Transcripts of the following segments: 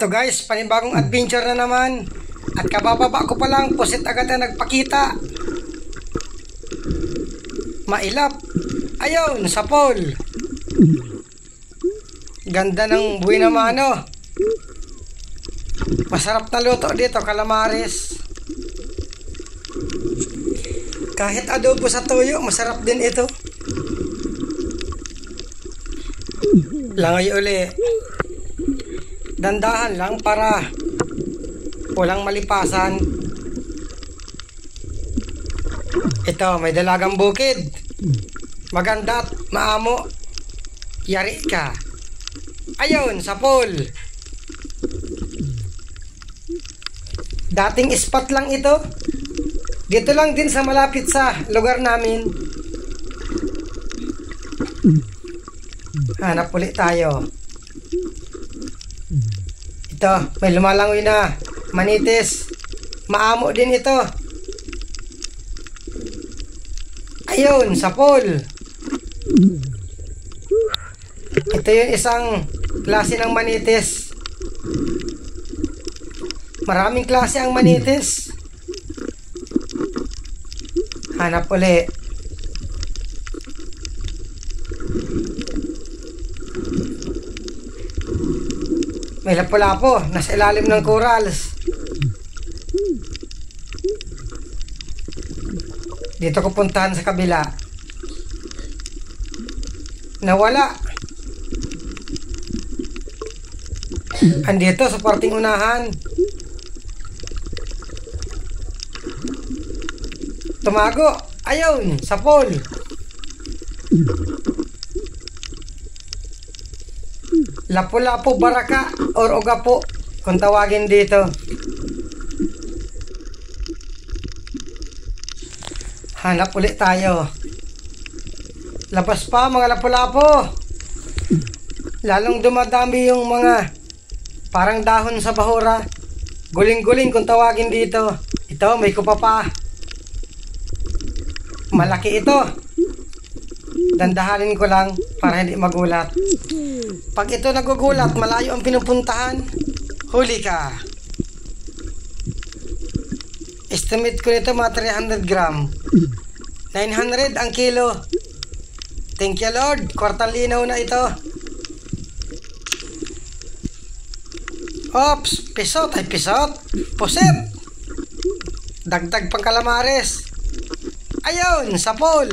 Ito guys, panibagong adventure na naman. At kabababa ko pa lang, pusit agad na nagpakita. Mailap. Ayun, sa pool. Ganda ng buhay na mano. Masarap na luto dito, calamares. Kahit adobo sa tuyo, masarap din ito. Langoy uli. Dandahan lang para walang malipasan. Ito, may dalagang bukid. Maganda at maamo. Yari ka. Ayun, sa pool. Dating spot lang ito. Dito lang din sa malapit sa lugar namin. Hanap ulit tayo. Ito, may lumalangoy na manitis. Maamo din ito. Ayun, sa pool. Ito yung isang klase ng manitis. Maraming klase ang manitis. Hanap uli. May lapo-lapo, nasa ilalim ng corals. Dito ko puntahan sa kabila. Nawala. Andito sa parting unahan. Tumago. Ayun, sa pool. Lapu-lapu baraka or ogapo kung tawagin dito. Hanap ulit tayo. Labas pa mga lapu-lapu. Lalong dumadami yung mga parang dahon sa bahura. Guling-guling kung tawagin dito. Ito, may kupa pa. Malaki ito. Dandahanin ko lang para hindi magulat. Pag ito nagugulat, malayo ang pinupuntahan, huli ka. Estimate ko nito mga 300 gram. 900 ang kilo. Thank you Lord, kwartang linaw na ito. Ops, pisot ay pisot. Pusit. Dagdag pang calamares. Ayun, sa pool.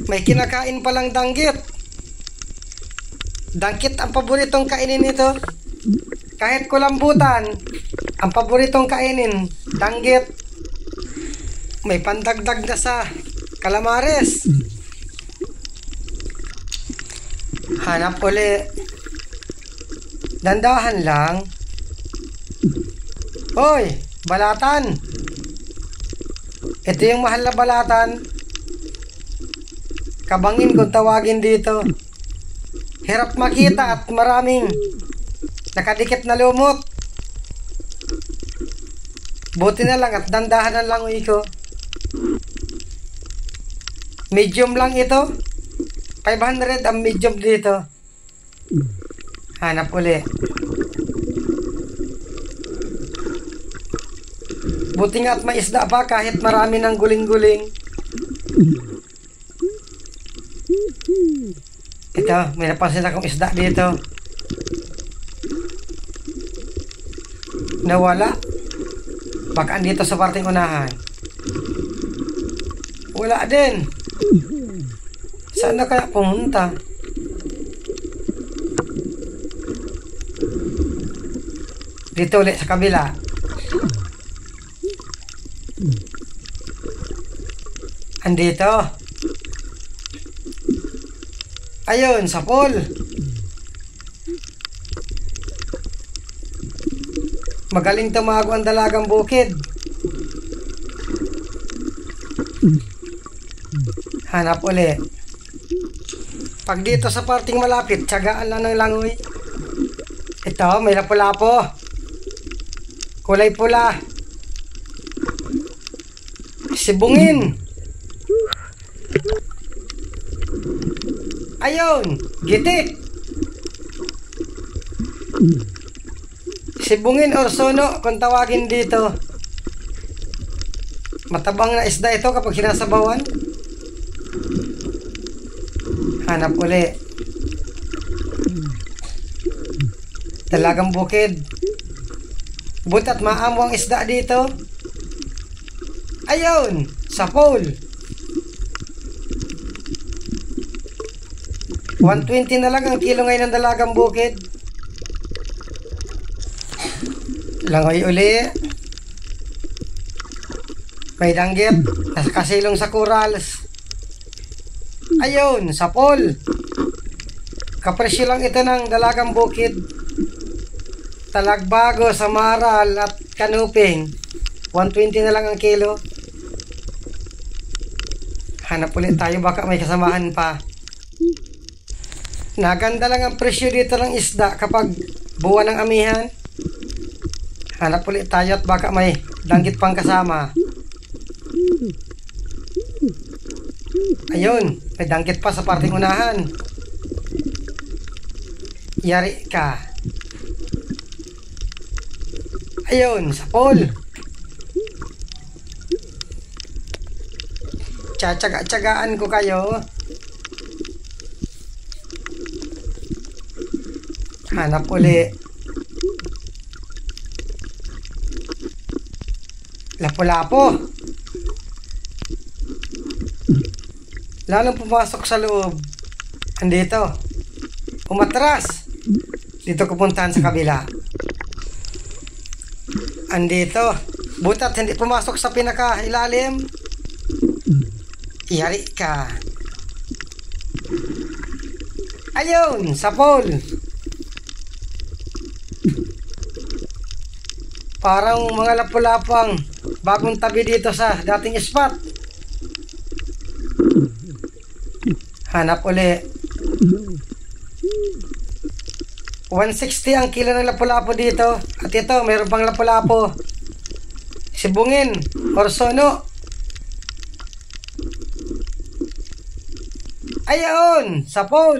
May kinakain palang danggit. Danggit ang paboritong kainin nito. Kahit kulambutan, ang paboritong kainin, danggit. May pandagdag na sa calamares. Hanap uli. Dandahan lang. Hoy, balatan. Ito yung mahal na balatan. Kabangin kung tawagin dito. Hirap makita at maraming nakadikit na lumot. Buti na lang at dandahan na lang ko. Medium lang ito. 500 ang medium dito. Hanap uli. Buti nga at may isda pa kahit marami ng guling-guling. Ito, may napansin akong isda dito. Nawala. Baka andito sa parting unahan. Wala din. Saan na kaya pumunta? Dito ulit sa kabila. Andito. Ayun, sa pool. Magaling tumago ang dalagang bukid. Hanap uli. Pag dito sa parting malapit, tiyagaan lang ng langoy. Ito, may lapu-lapo. Kulay pula. Sibungin. Ayun, gitik. Sibungin or sono kung tawagin dito. Matabang na isda ito kapag sinasabawan. Hanap uli. Dalagang bukid. Butat maamo ang isda dito. Ayun, sapol. 120 na lang ang kilo ngayon ng dalagang bukid. Langoy uli. May danggit. Kasilong sa corals. Ayun, sapol. Kapresyo lang ito ng dalagang bukid. Talagbago, samaral at kanuping. 120 na lang ang kilo. Hanap ulit tayo, baka may kasamahan pa. Naganda lang ang presyo dito ng isda kapag buwan ng amihan. Hanap ulit tayo at baka may danggit pang kasama. Ayun, may danggit pa sa parting unahan. Yari ka. Ayun, sapol. Tsatsaga-tsagaan ko kayo. Hanap uli. Lapu-lapo. Lalong pumasok sa loob. Andito. Umatras. Dito ko puntahan sa kabila. Andito. Butat hindi pumasok sa pinaka-ilalim. Yari ka. Ayun, sapol. Parang mga lapu-lapang bagong tabi dito sa dating spot. Hanap uli. 160 ang kilo ng lapu-lapo dito. At ito, mayroon pang lapu-lapo. Sibungin or sono. Ayun, sapol.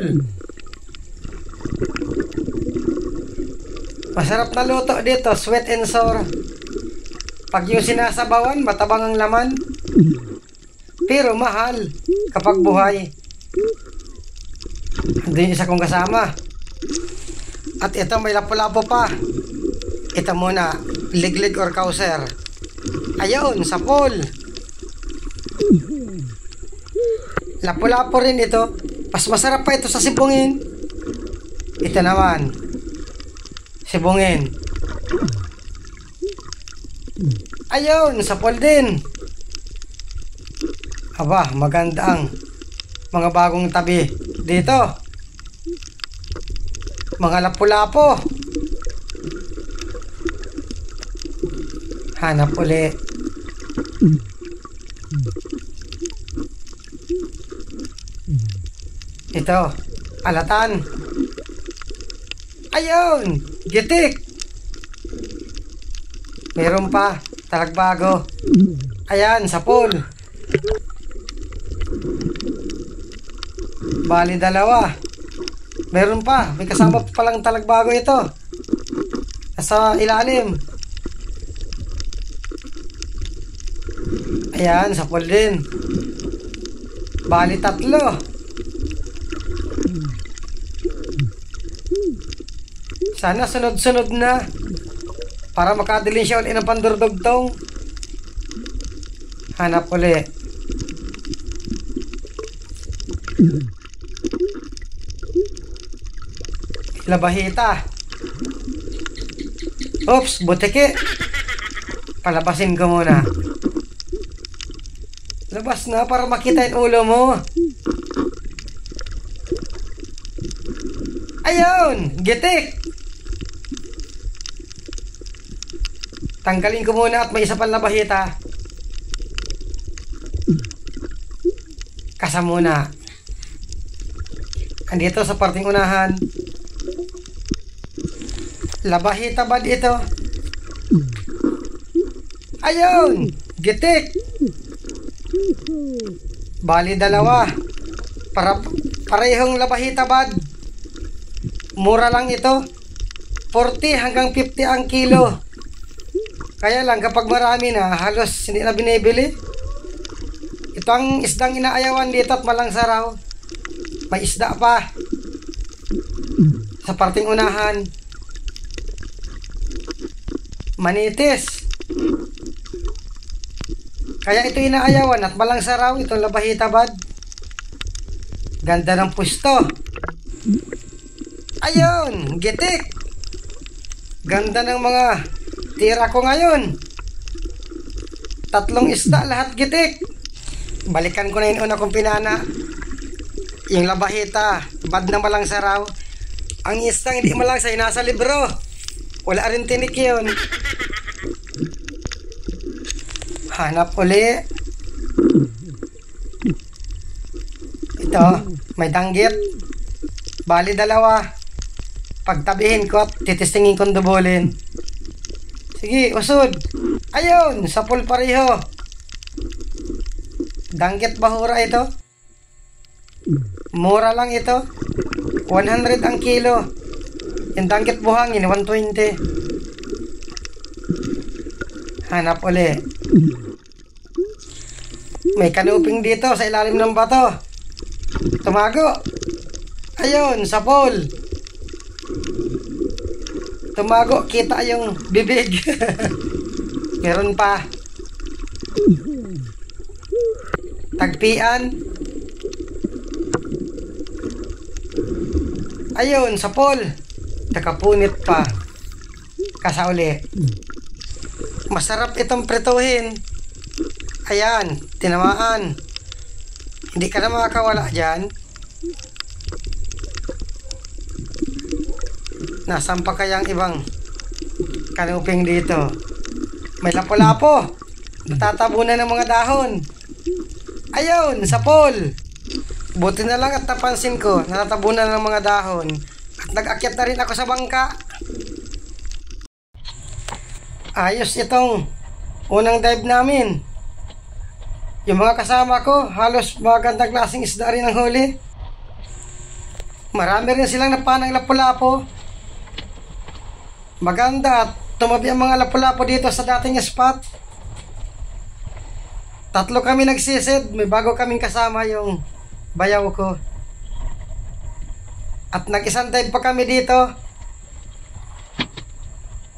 Masarap na luto dito, sweet and sour. Pag yung sinasabawan, matabang ang laman. Pero mahal kapag buhay. Hindi isa kong kasama. At ito may lapu-lapo pa. Ito muna, liglig or kauser. Ayun, sapol. Lapu-lapo rin ito. Mas masarap pa ito sa sibungin. Ito naman, sibungin. Ayun, sapol din. Aba, maganda ang mga bagong tabi dito. Mga lapu-lapo. Hanap uli. Ito, alatan. Ayun, gitik. Meron pa, talagbago. Ayan, sapol. Bali dalawa. Meron pa, may kasama pa palang talagbago ito. Sa ilalim. Ayan, sapol din. Bali tatlo. Sana sunod-sunod na para makadilin siya ulit ng pandurdugtong. Hanap uli. Labahita. Oops, butiki. Palabasin ko muna. Labas na para makita yung ulo mo. Ayun, gitik. Tanggalin ko muna at may isa pang labahita. Kasa muna. Andito sa parting unahan. Labahita ba dito? Ayun! Gitik! Bali dalawa. Parehong labahita bad. Mura lang ito. 40 hanggang 50 ang kilo. Kaya lang kapag marami na, halos hindi na binibili. Ito ang isdang inaayawan dito at malangsaraw. May isda pa sa parting unahan. Manitis. Kaya ito inaayawan at malangsaraw, itong labahita bad. Ganda ng pusto. Ayun, gitik. Ganda ng mga tira ko ngayon. 3 isda, lahat gitik. Balikan ko na yung una kong pinana. Yung labahita, bad na malangsaraw. Ang isdang hindi malangsay, nasa libro. Wala rin tinik yun. Hanap uli. Ito, may danggit. Bali 2. Pagtabihin ko at titistingin kong dubulin. Sige, usod. Ayun, sapul pareho. Danggit bahura ito. Mura lang ito. 100 ang kilo. Yung danggit buhangin, 120. Hanap uli. May kanuping dito sa ilalim ng bato. Tumago. Ayun, sapul. Tumago, kita yung bibig. Meron pa. Tagpian. Ayun, sapol. Nakapunit pa. Kasauli. Masarap itong prituhin. Ayan, tinamaan. Hindi ka na makakawala dyan. Nasaan pa kayang ibang kanuping dito? May lapo-lapo. Natatabunan ng mga dahon. Ayun, sapol. Buti na lang at napansin ko, natatabunan ng mga dahon. At nag-akyat na rin ako sa bangka. Ayos itong unang dive namin. Yung mga kasama ko, halos magandang klaseng isda rin ang huli. Marami rin silang napanang lapo-lapo. Maganda at tumabi ang mga lapu-lapu dito sa dating spot. 3 kami nagsisid. May bago kaming kasama yung bayaw ko. At nag-isang dive pa kami dito.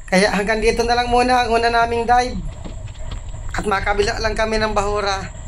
Kaya hanggang dito na lang muna ang una naming dive. At makabila lang kami ng bahura.